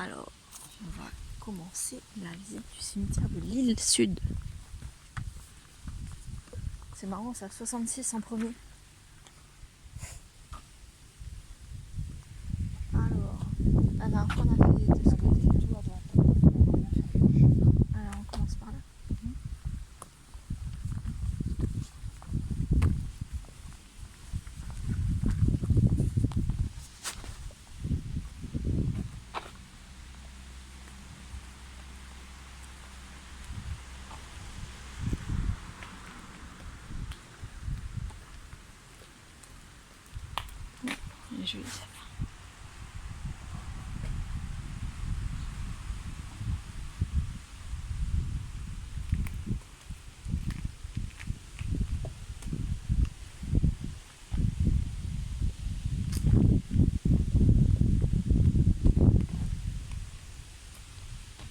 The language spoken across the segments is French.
Alors, on va commencer la visite du cimetière de l'île Sud. C'est marrant, ça, 66 en premier. Alors, la dernière fois on a fait de ce côté, tout à droite. Alors, on commence par là. Elle est jolie celle-là.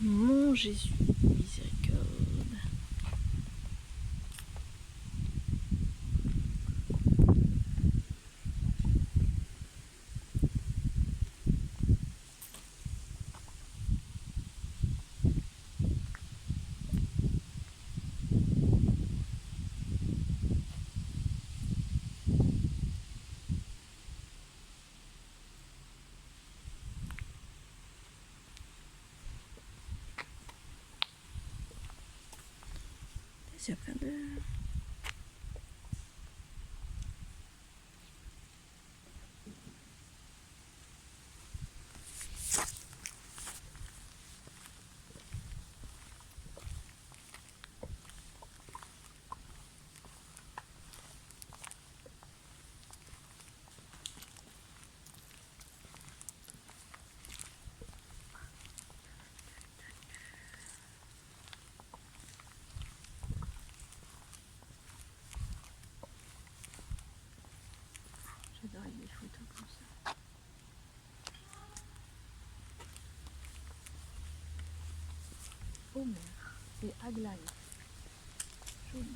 Mon Jésus, miséricorde. Il y a plein de... J'adore des photos comme ça. Homer et Aglaé. Joli.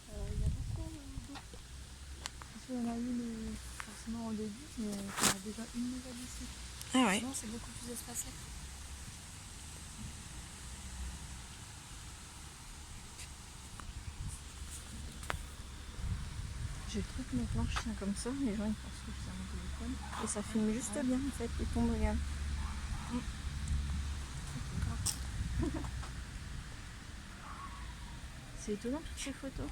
Il y a beaucoup d'eau. Parce qu'il y en a une forcément au début, mais il y en a déjà une nouvelle ici. Ah ouais. Non, c'est beaucoup plus espacé. J'ai le truc maintenant, je tiens comme ça, les gens ils pensent que c'est un téléphone. Et ça filme juste bien en fait, les tombes, regarde. C'est étonnant toutes ces photos.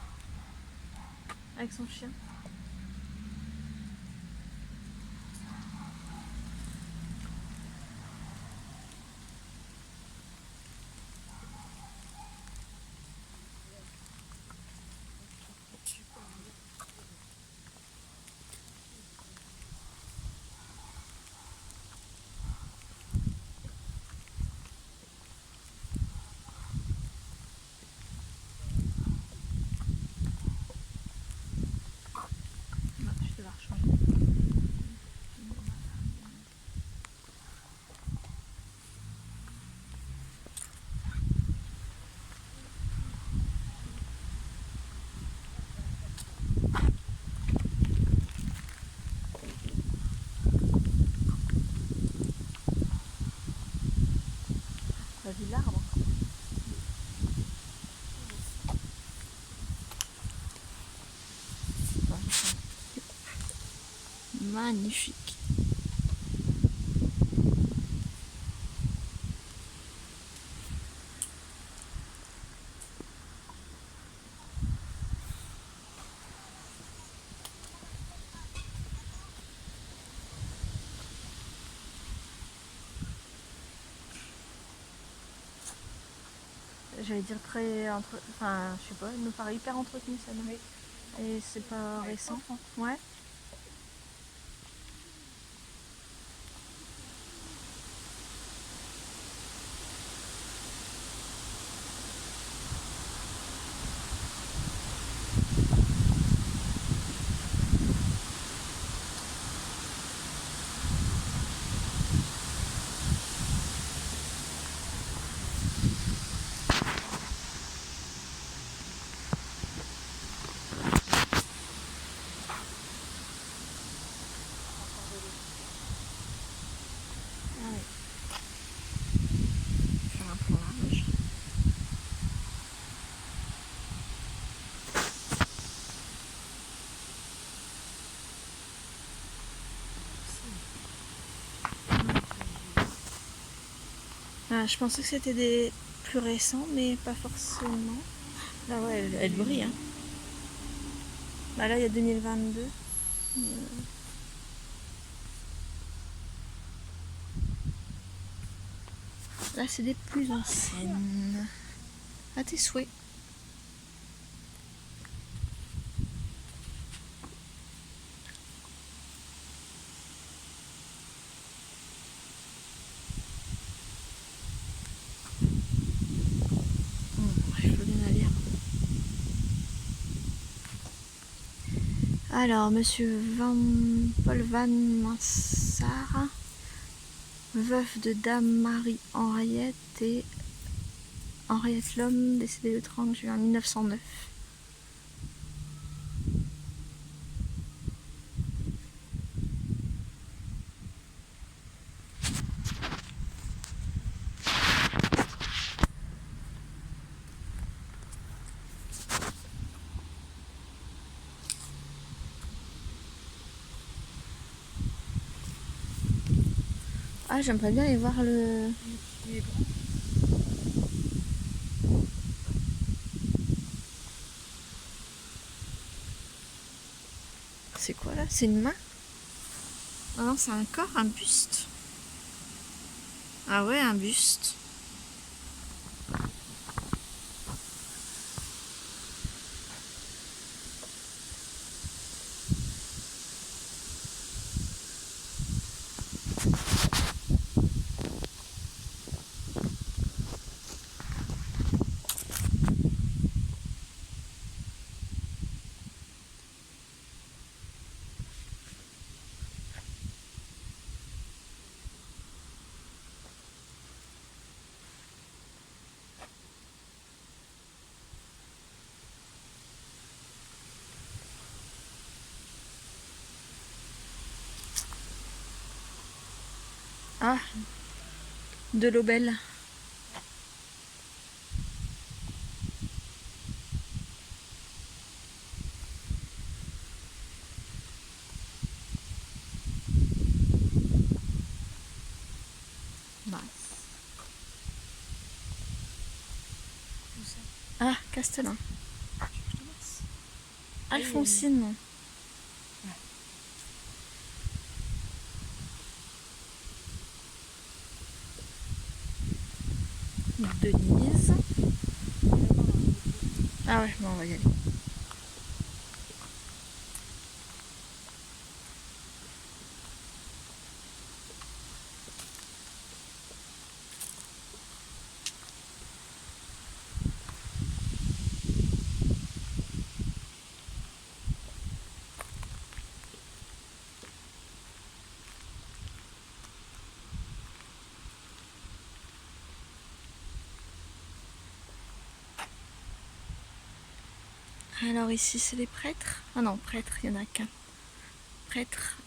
Avec son chien. Je te la rechange. T'as vu l'arbre? Magnifique. J'allais dire très enfin je sais pas, elle me paraît hyper entretenue celle-là. Oui. Et c'est pas récent. Ouais. Ah, je pensais que c'était des plus récents, mais pas forcément. Là, ouais, elle brille. Hein. Bah, là, il y a 2022. Là, c'est des plus anciennes. À tes souhaits. Alors, monsieur Paul Van Mansart, veuf de dame Marie Henriette et Henriette Lhomme, décédée le 30 juin 1909. Ah, j'aimerais bien aller voir le... Il est grand. C'est quoi là? C'est une main? Ah non, c'est un corps, un buste. Ah ouais, un buste. Ah, de l'Aubel. Ah, Castellan. Alphonsine. Denise. Ah ouais, bon, on va y aller. Alors ici c'est les prêtres. Ah non, prêtres, il n'y en a qu'un. Prêtres.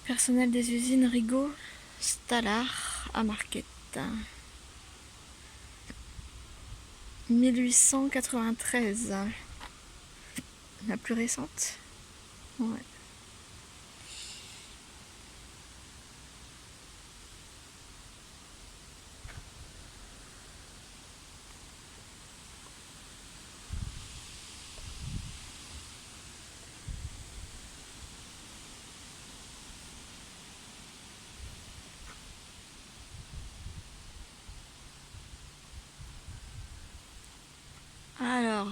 Personnel des usines Rigaud, Stallard à Marquette. 1893. La plus récente. Ouais. Alors,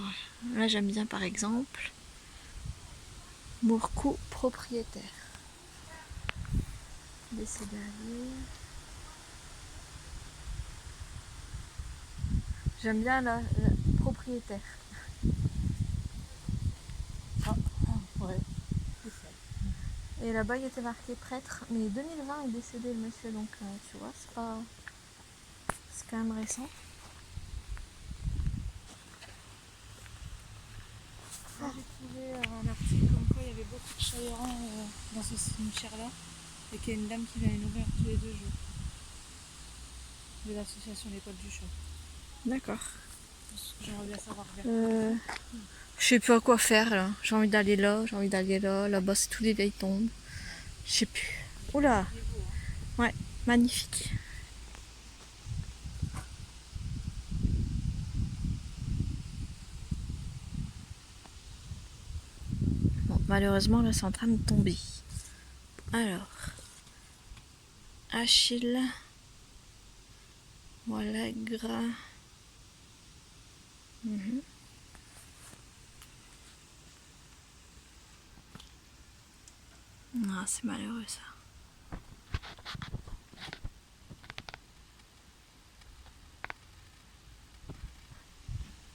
là j'aime bien par exemple Mourcou propriétaire. Décédé. J'aime bien la propriétaire. Ah, ouais. Et là-bas il était marqué prêtre, mais 2020 est décédé le monsieur, donc tu vois, c'est pas... C'est quand même récent. J'ai trouvé un article comme quoi il y avait beaucoup de chavirants dans ce cimetière-là et qu'il y a une dame qui vient les nourrir tous les 2 jours de l'association L'école du chat. D'accord. J'aimerais bien savoir Je sais plus à quoi faire là. J'ai envie d'aller là, j'ai envie d'aller là. Là-bas c'est tous des vieilles tombes. Je sais plus. Oula! Ouais, magnifique. Bon, malheureusement, là, c'est en train de tomber. Alors, Achille, voilà, gras. Ah, c'est malheureux ça.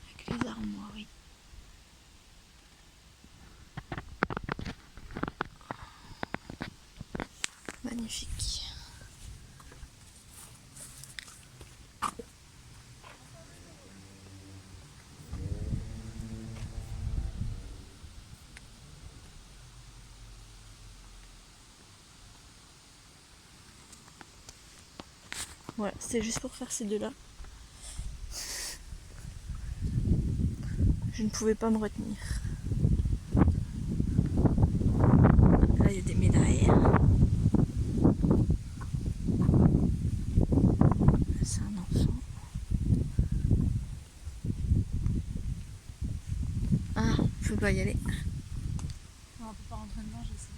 Avec les armoiries. Magnifique. Voilà, c'était juste pour faire ces deux-là. Je ne pouvais pas me retenir. Là, il y a des médailles. C'est un enfant. Ah, faut pas y aller. Non, on peut pas rentrer dedans, j'ai essayé.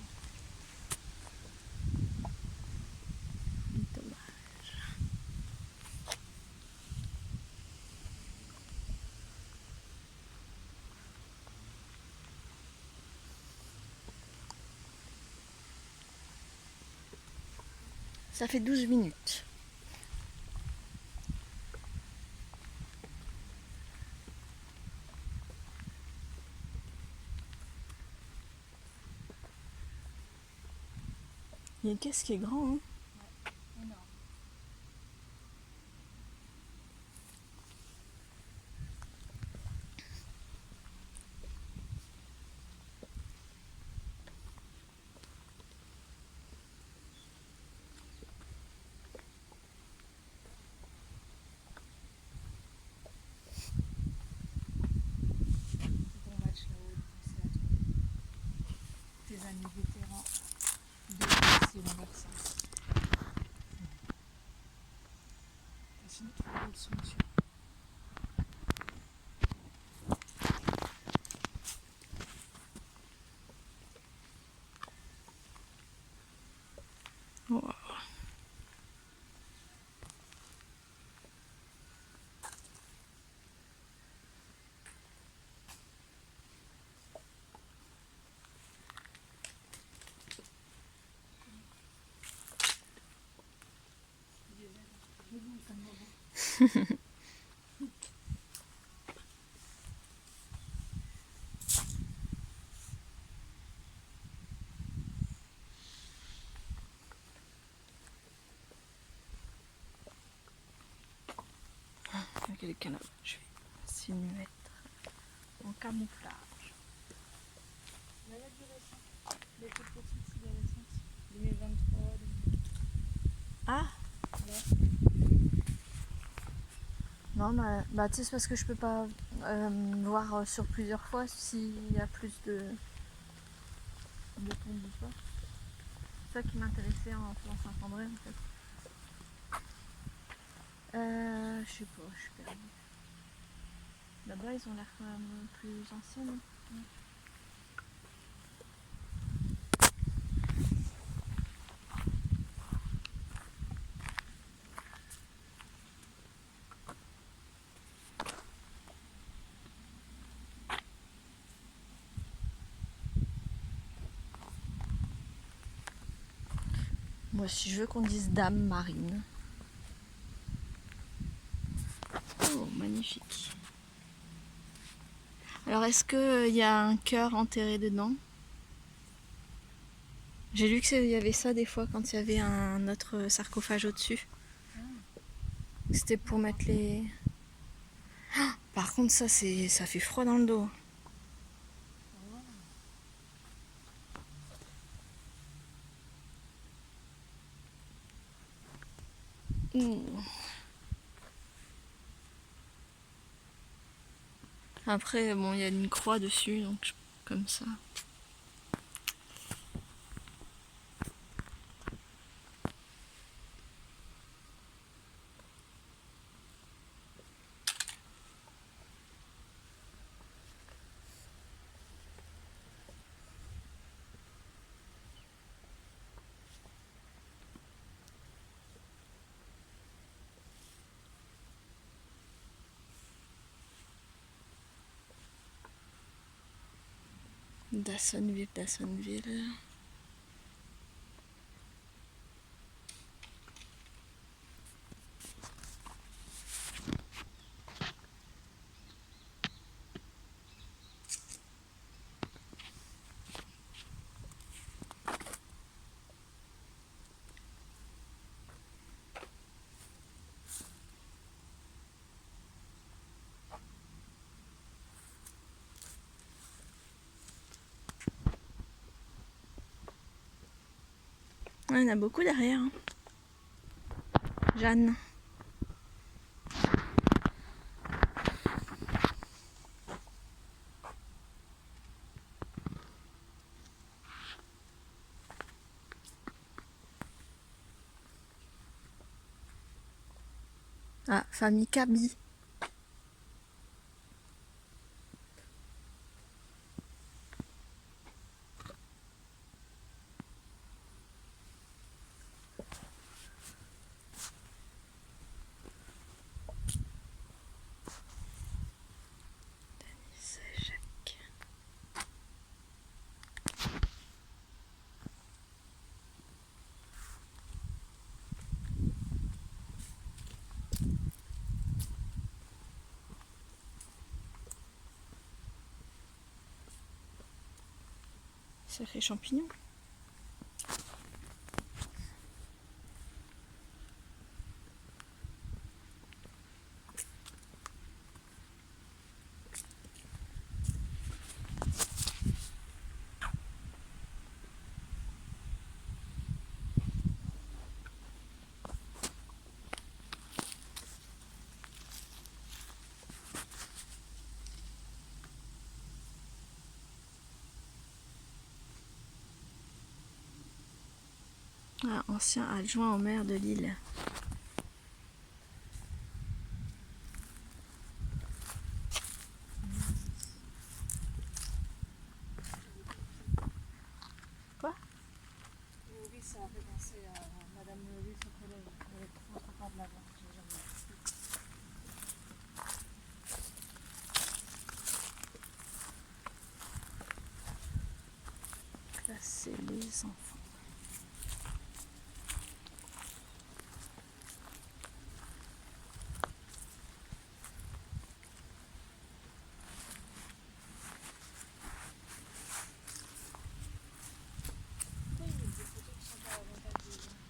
Dommage. Ça fait 12 minutes. Il y a une caisse qui est grand, hein. Énorme. Bon match là-haut, c'est à toi. Tes amis vétérans de c'est l'anniversaire. T'as fini de faire le son dessus. Wow. Avec les canaux, je vais essayer de me mettre en camouflage. Là, il y a du récent. Les toutes petites, c'est des récentes. 2023, 2024. Ah non, bah tu sais, c'est parce que je peux pas voir sur plusieurs fois s'il y a plus de tombes ou pas. C'est ça qui m'intéressait en faisant Saint-André en fait. Je sais pas, je suis perdue. Là-bas, ils ont l'air quand même plus anciennes. Moi, si je veux qu'on dise Dame Marine. Oh, magnifique. Alors, est-ce qu'il y a un cœur enterré dedans? J'ai lu qu'il y avait ça des fois quand il y avait un autre sarcophage au-dessus. C'était pour mettre les... Ah, par contre, ça fait froid dans le dos. Après, bon, il y a une croix dessus, donc comme ça. Dassonville, Dassonville. Il y en a beaucoup derrière. Hein. Jeanne. Ah, famille Kaby. Sacré champignon. Ah, ancien adjoint au maire de Lille. Quoi? Oui, ça a fait penser à Madame Louis, son collègue. Elle est trop contente de l'avoir. J'ai jamais vu. Là, c'est les enfants.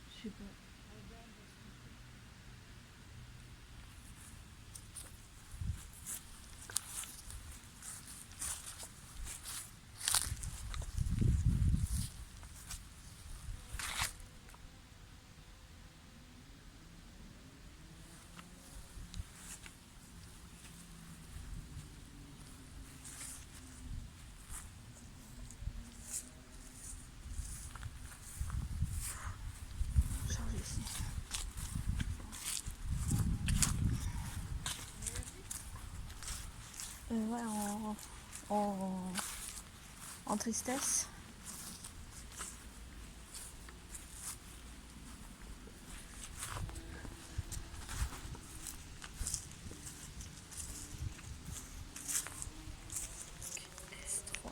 Je sais pas. Charge ici. Ouais, en tristesse. S3.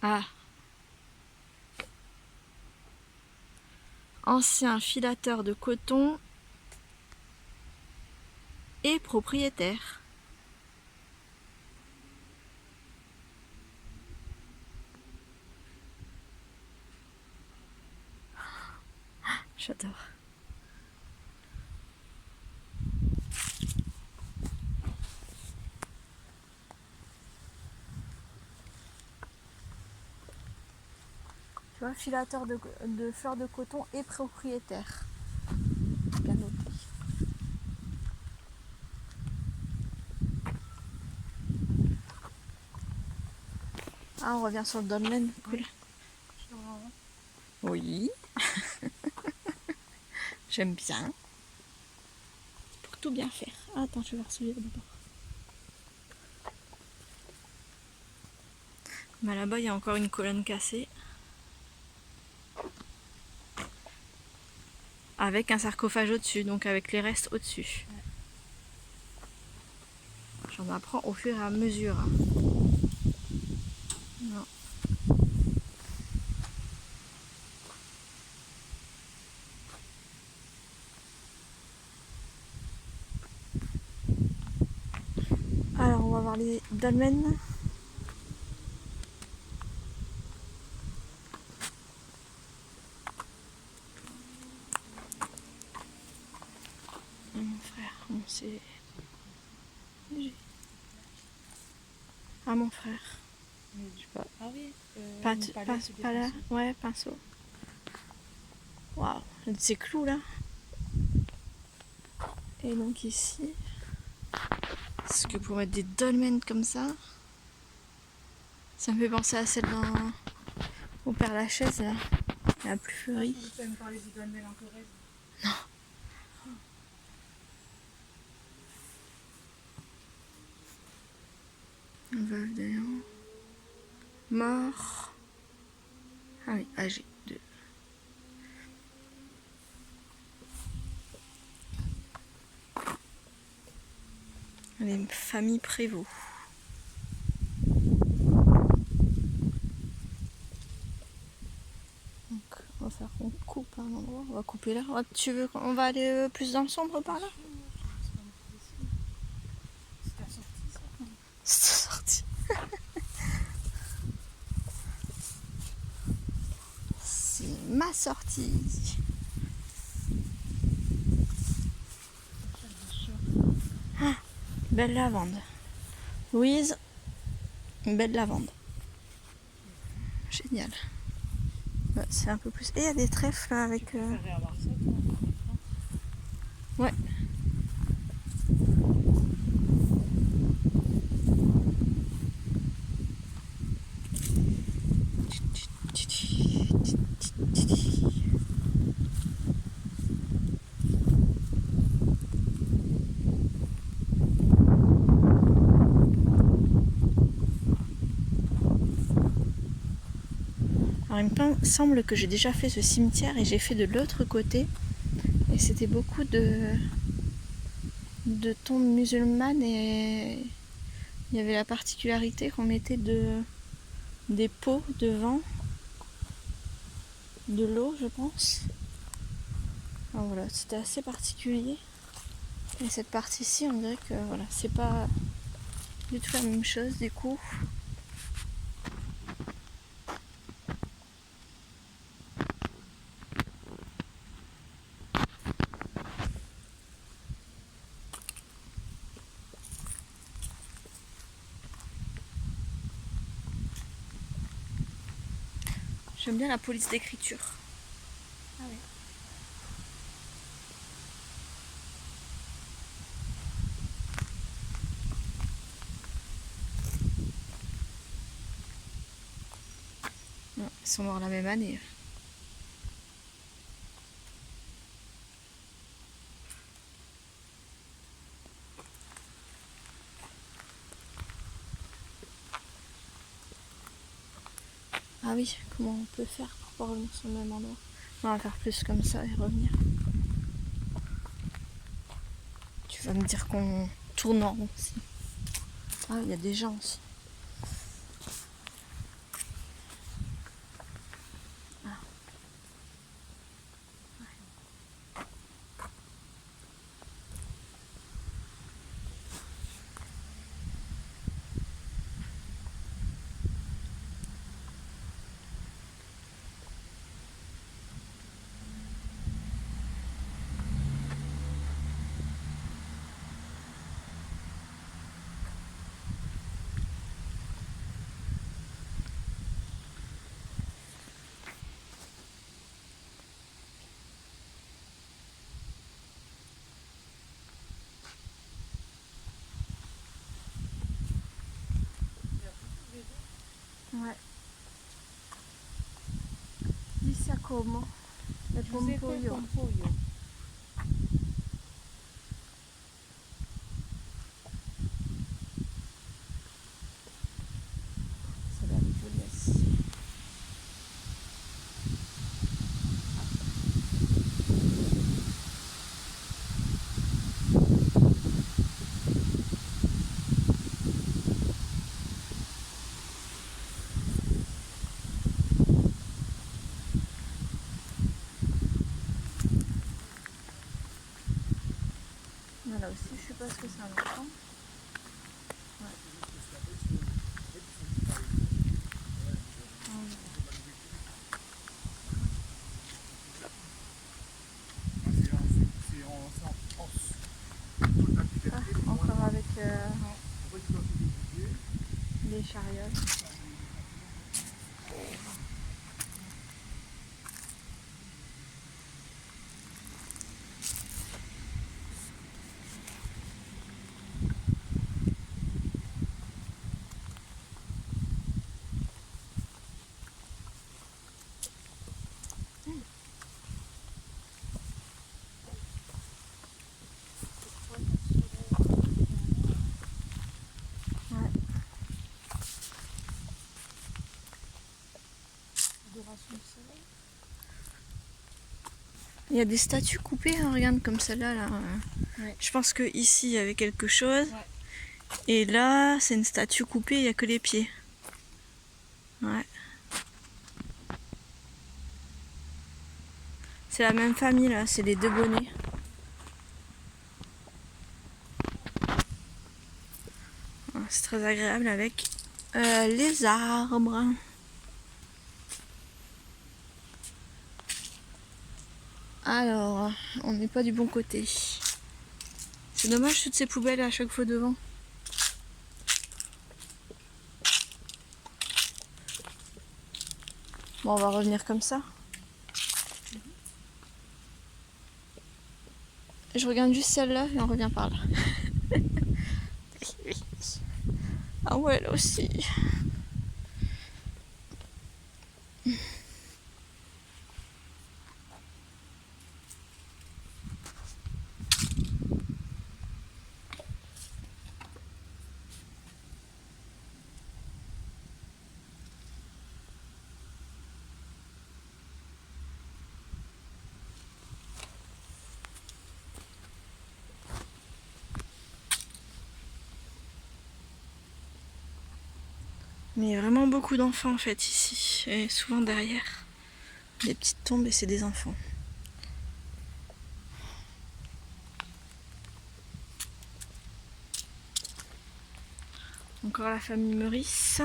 Ah. Ancien filateur de coton et propriétaire. J'adore. Tu vois, filateur de fleurs de coton et propriétaire. Bien noté. Ah, on revient sur le dolmen, cool. Oui. J'aime bien. Pour tout bien faire. Ah, attends, je vais voir celui-là d'abord. Bah là-bas, il y a encore une colonne cassée. Avec un sarcophage au-dessus, donc avec les restes au-dessus. Ouais. J'en apprends au fur et à mesure. Non. Alors, on va voir les dolmens. Mon frère, bon, c'est... Ah, mon frère. Mais ah oui, Pas, une palette pas, et des pas là. pinceaux. Ouais, pinceau. Waouh, ces clous là. Et donc ici, parce que pour mettre des dolmens comme ça, ça me fait penser à celle dans au Père Lachaise là, la plus fleurie. Tu vas me parler du dolmen en Corrèze. Un veuve de lion. Mort. Ah oui, âgé de. Les familles Prévost. Donc, on va faire qu'on coupe un endroit. On va couper là. Tu veux qu'on va aller plus dans le sombre par là? C'est ta sortie, ça. C'est sorti. C'est ma sortie. Ah, belle lavande. Louise, une belle lavande. Génial. Ouais, c'est un peu plus. Et il y a des trèfles là, avec. Tu préférerais avoir ça, toi? Ouais. Alors il me semble que j'ai déjà fait ce cimetière et j'ai fait de l'autre côté. Et c'était beaucoup de tombes musulmanes et il y avait la particularité qu'on mettait des pots devant de l'eau, je pense. Alors voilà, c'était assez particulier. Et cette partie-ci, on dirait que voilà, c'est pas du tout la même chose du coup. J'aime bien la police d'écriture. Ah oui. Non, ils sont morts la même année. Ah oui, comment on peut faire pour pas revenir sur le même endroit? On va faire plus comme ça et revenir. Tu vas me dire qu'on tourne en rond aussi. Ah, il y a des gens aussi. Ouais. Di Giacomo. Le Giuseppe Pompoglio. Pompoglio. Ça va être joli aussi. Là aussi, je sais pas ce que c'est un enfant. Encore avec les chariots. Adoration du soleil. Il y a des statues coupées, hein, regarde comme celle-là. Là. Ouais. Je pense que ici il y avait quelque chose. Ouais. Et là, c'est une statue coupée, il n'y a que les pieds. Ouais. C'est la même famille là, c'est les deux bonnets. C'est très agréable avec les arbres. Alors, on n'est pas du bon côté. C'est dommage toutes ces poubelles à chaque fois devant. Bon, on va revenir comme ça. Je regarde juste celle-là et on revient par là. Ah ouais, là aussi. Mais il y a vraiment beaucoup d'enfants en fait ici. Et souvent derrière. Des petites tombes et c'est des enfants. Encore la famille Meurice.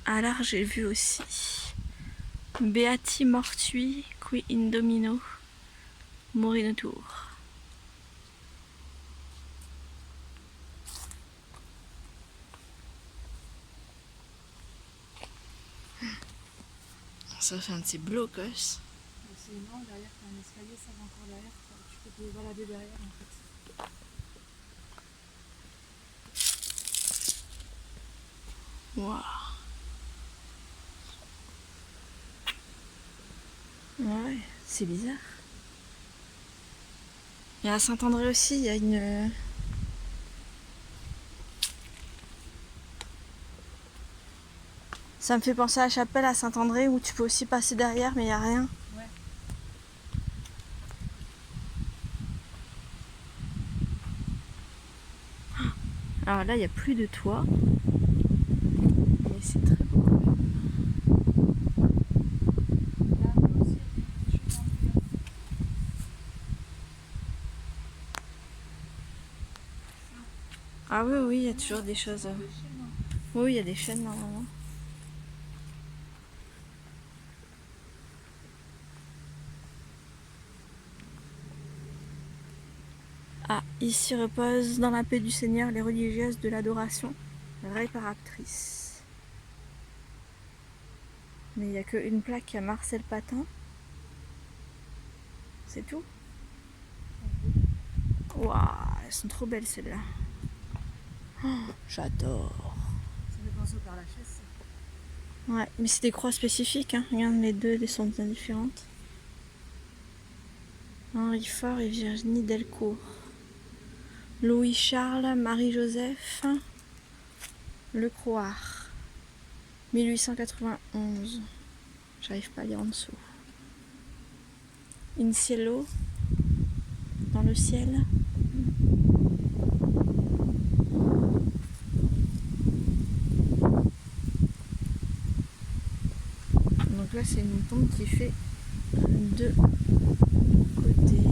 À l'art, j'ai vu aussi Beati Mortui qui in domino morinotur. Ça fait un petit blocos. C'est énorme, derrière t'as un escalier, ça va encore derrière, tu peux te balader derrière en fait. Waouh. Ouais, c'est bizarre. Et à Saint-André aussi, il y a une... Ça me fait penser à la chapelle à Saint-André où tu peux aussi passer derrière mais il n'y a rien. Ouais. Alors là, il n'y a plus de toit. Mais c'est très beau quand même. Là, il y a aussi des choses en plus. Ah oui, oui, il y a toujours des choses. Des chaînes, hein. Oui, il y a des chaînes normalement. Ah, ici reposent dans la paix du Seigneur les religieuses de l'adoration réparatrice. Mais il n'y a qu'une plaque à Marcel Patin. C'est tout. Waouh, elles sont trop belles celles-là. Oh, j'adore. Ça fait penser au Père Lachaise. Ouais, mais c'est des croix spécifiques, hein. Regarde, les deux elles sont bien différentes. Henri Faure et Virginie Delcourt. Louis-Charles, Marie-Joseph, Le Croire. 1891. J'arrive pas à lire en dessous. In cielo, dans le ciel. Donc là, c'est une tombe qui fait deux côtés.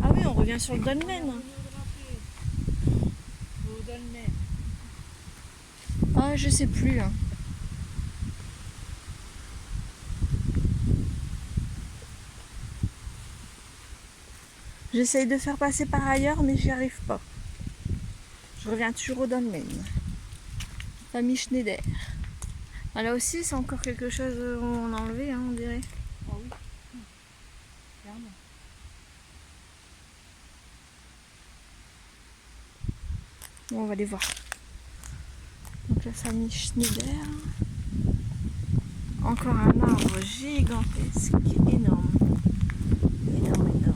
Ah oui, on revient sur le dolmen. Au dolmen. Ah, je sais plus. Hein. J'essaye de faire passer par ailleurs, mais j'y arrive pas. Je reviens toujours au dolmen. Famille Schneider. Ah, là aussi, c'est encore quelque chose qu'on a enlevé, hein, on dirait. Ah oui. Clairement. Bon, on va les voir. Donc la famille Schneider. Encore un arbre gigantesque, énorme. Énorme, énorme.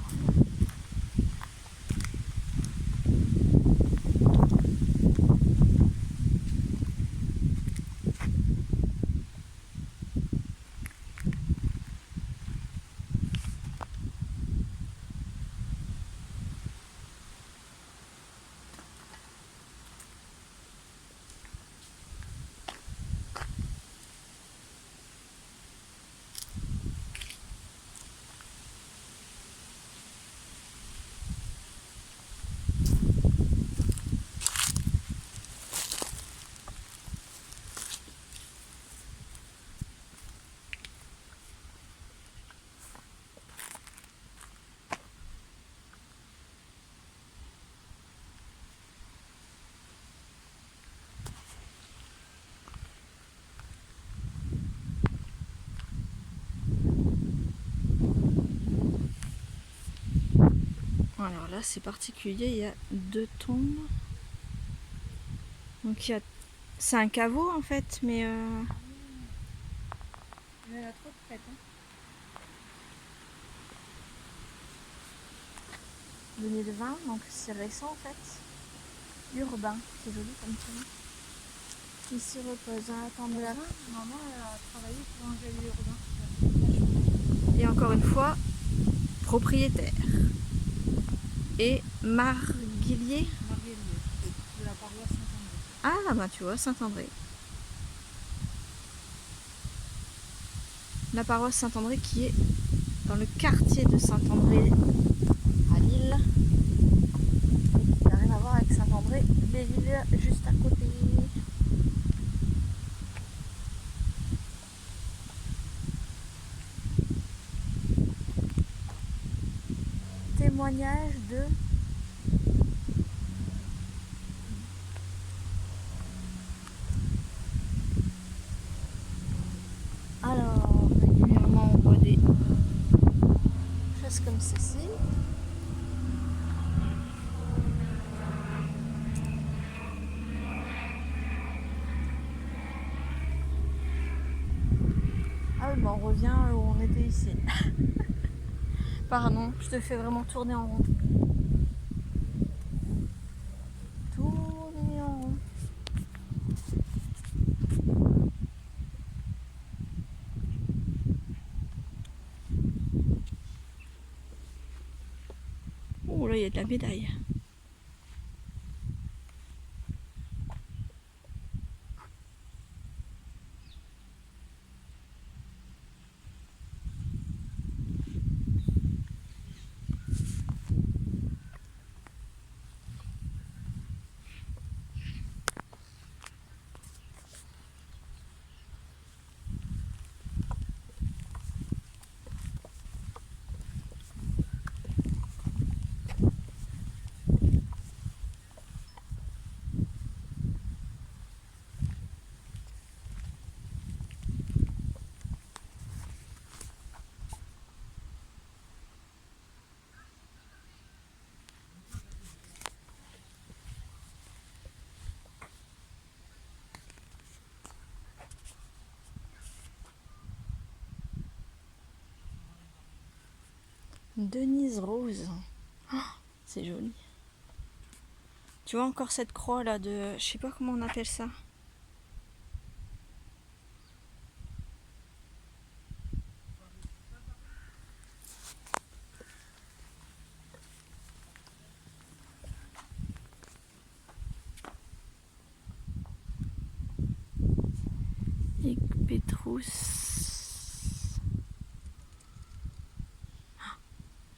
Alors là, c'est particulier, il y a deux tombes. Donc il y a... C'est un caveau en fait, mais... Il y en a trop de prêtes. Hein. 2020, donc c'est récent en fait. Urbain, c'est joli comme ça. Il se repose à attendre la... Maman a travaillé pour un gel urbain. Et encore une fois, propriétaire. Et Marguillier. Marguerite, de la paroisse Saint-André. Ah bah tu vois, Saint-André. La paroisse Saint-André qui est dans le quartier de Saint-André à Lille. Et qui n'a rien à voir avec Saint-André, les villes juste à côté. Témoignage de... Alors, régulièrement on voit des choses comme ceci. Ah oui, bah on revient où on était ici. Pardon, je te fais vraiment tourner en rond. Tourner en rond. Oh là, il y a de la médaille. Denise Rose. Oh, c'est joli. Tu vois encore cette croix là de... Je sais pas comment on appelle ça. Et Petrus.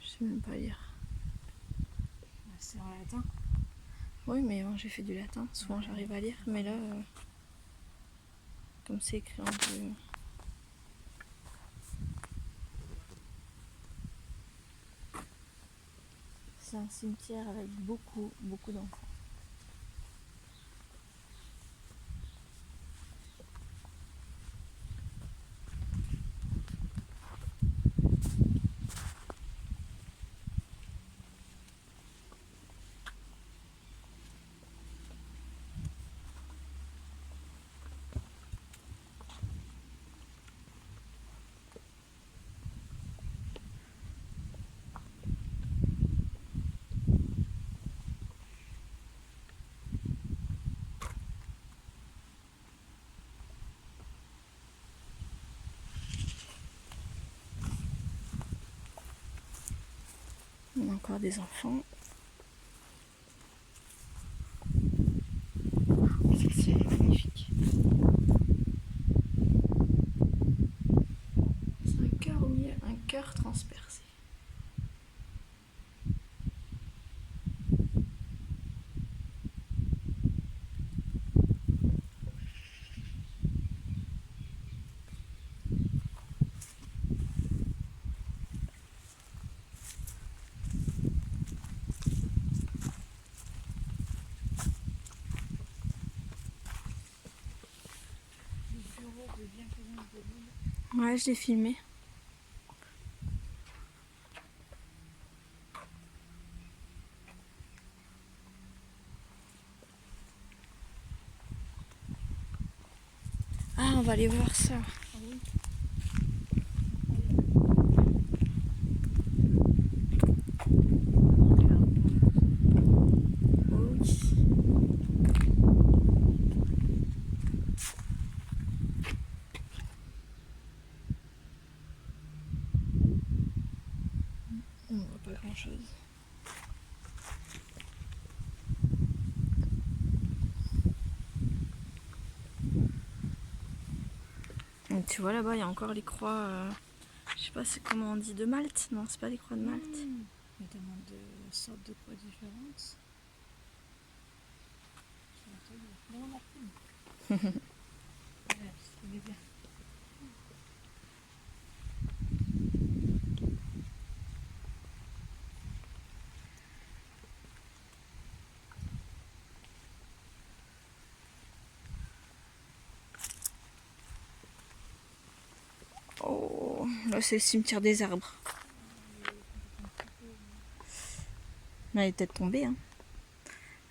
Je sais même pas lire. C'est en latin. Oui, mais avant j'ai fait du latin. Souvent j'arrive à lire, mais là, comme c'est écrit en bleu. C'est un cimetière avec beaucoup d'enfants. On a encore des enfants. C'est magnifique. C'est un cœur au milieu, un cœur transpercé. Ouais, je l'ai filmé. Ah, on va aller voir ça. On voit pas grand chose. Donc, tu vois là-bas, il y a encore les croix. Je sais pas c'est comment on dit, de Malte. Non, c'est pas des croix de Malte. Il y a tellement de sortes de croix différentes. Non, on a plus. Ouais, je connais bien. Oh, là c'est le cimetière des arbres. Elle est peut-être tombée. Hein.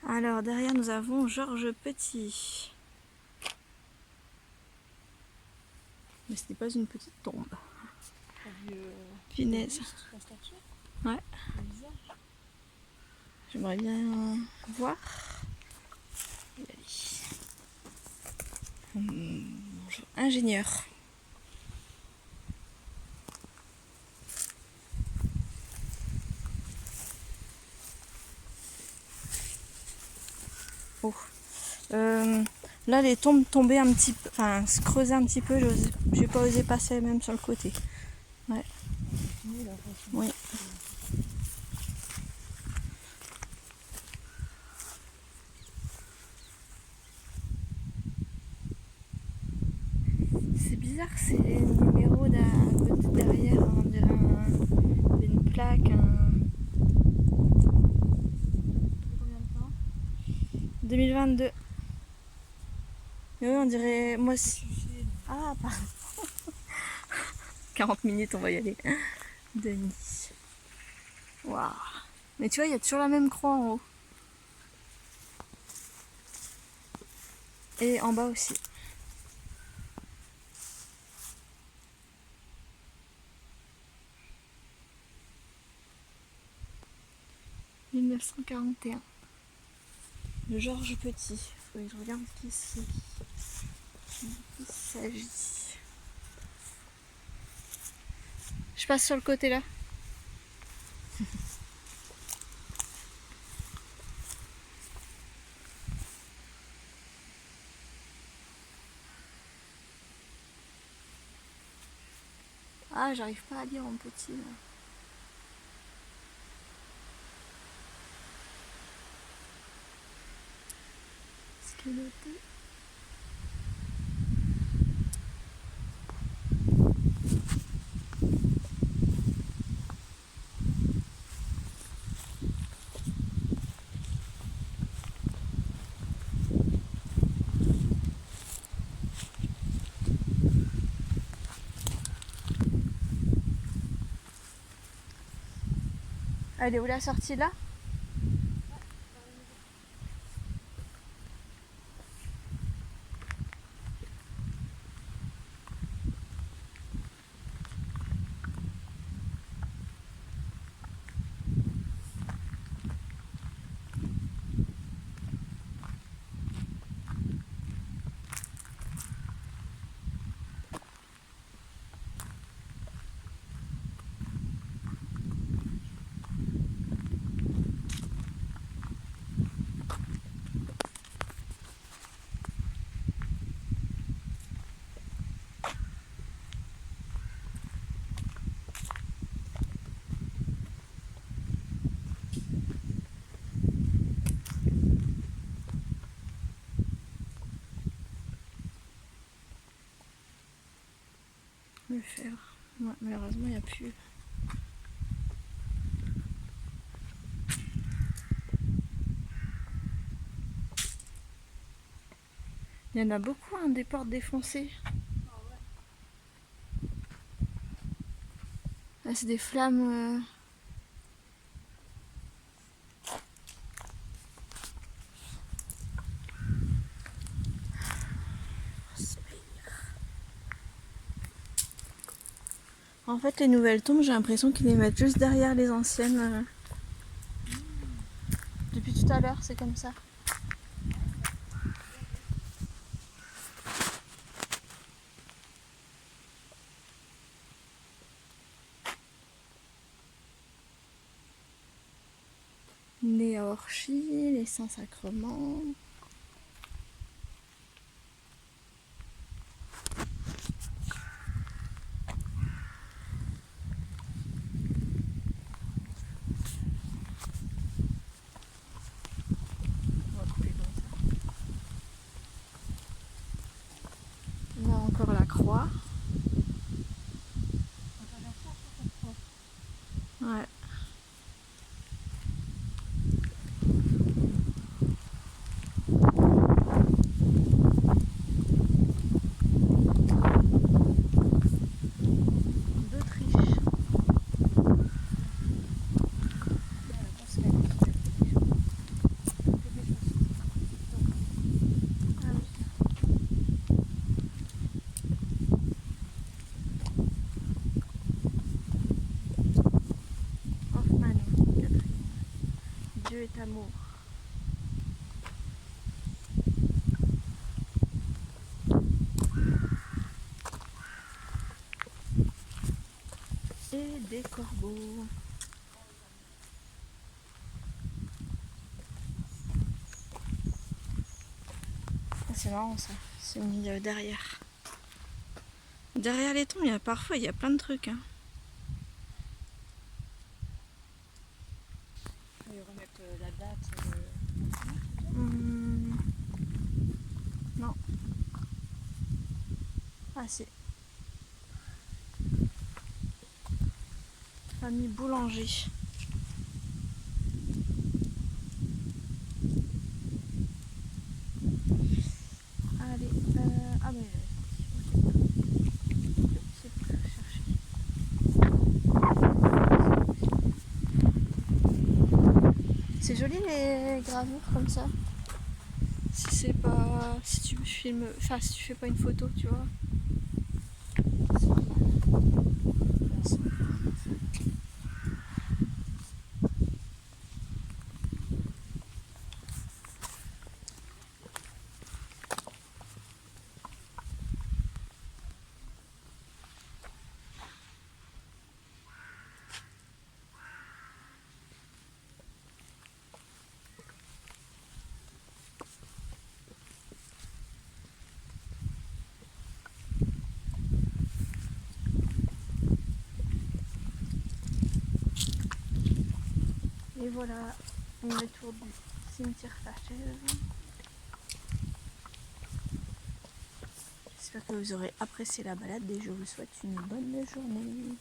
Alors derrière nous avons Georges Petit. Mais ce n'est pas une petite tombe. Punaise. La statue. Ouais. Le visage. J'aimerais bien voir. Et allez. Bonjour. Ingénieur. Oh. Là les tombes tombaient un petit peu, enfin se creusaient un petit peu, j'ai pas osé passer même sur le côté. Ouais. Oui. C'est bizarre, c'est les numéros d'un côté derrière, on dirait une plaque. Combien de temps? 2022. Oui, on dirait. Moi aussi. Ah, pardon. 40 minutes, on va y aller. Denis. Waouh. Mais tu vois, il y a toujours la même croix en haut. Et en bas aussi. 1941. De Georges Petit. Faut que je regarde qui c'est. Il s'agit. Je passe sur le côté là. Ah, j'arrive pas à lire en petit là. Ce qui est noté. Elle est où la sortie là? Le fer. Ouais, malheureusement, il n'y a plus. Il y en a beaucoup, hein, des portes défoncées. Là, c'est des flammes. En fait, les nouvelles tombes, j'ai l'impression qu'ils les mettent juste derrière les anciennes. Depuis tout à l'heure, c'est comme ça. Les Orchies, les Saints-Sacrements. On va couper comme ça. Là encore la croix. Ouais. D'Autriche. Hoffmann, Catherine. Dieu est amour. Et des corbeaux. Ah, c'est marrant ça, c'est mis derrière. Derrière les tombes, parfois il y a plein de trucs. Hein. Ils remettent la date. Non. Ah si. Famille Boulanger. Allez, ah mais c'est pour chercher. C'est joli les gravures comme ça. Si c'est pas, si tu filmes, enfin si tu fais pas une photo, tu vois. C'est pas mal. Et voilà, on est autour du cimetière Fachèvre. J'espère que vous aurez apprécié la balade et je vous souhaite une bonne journée.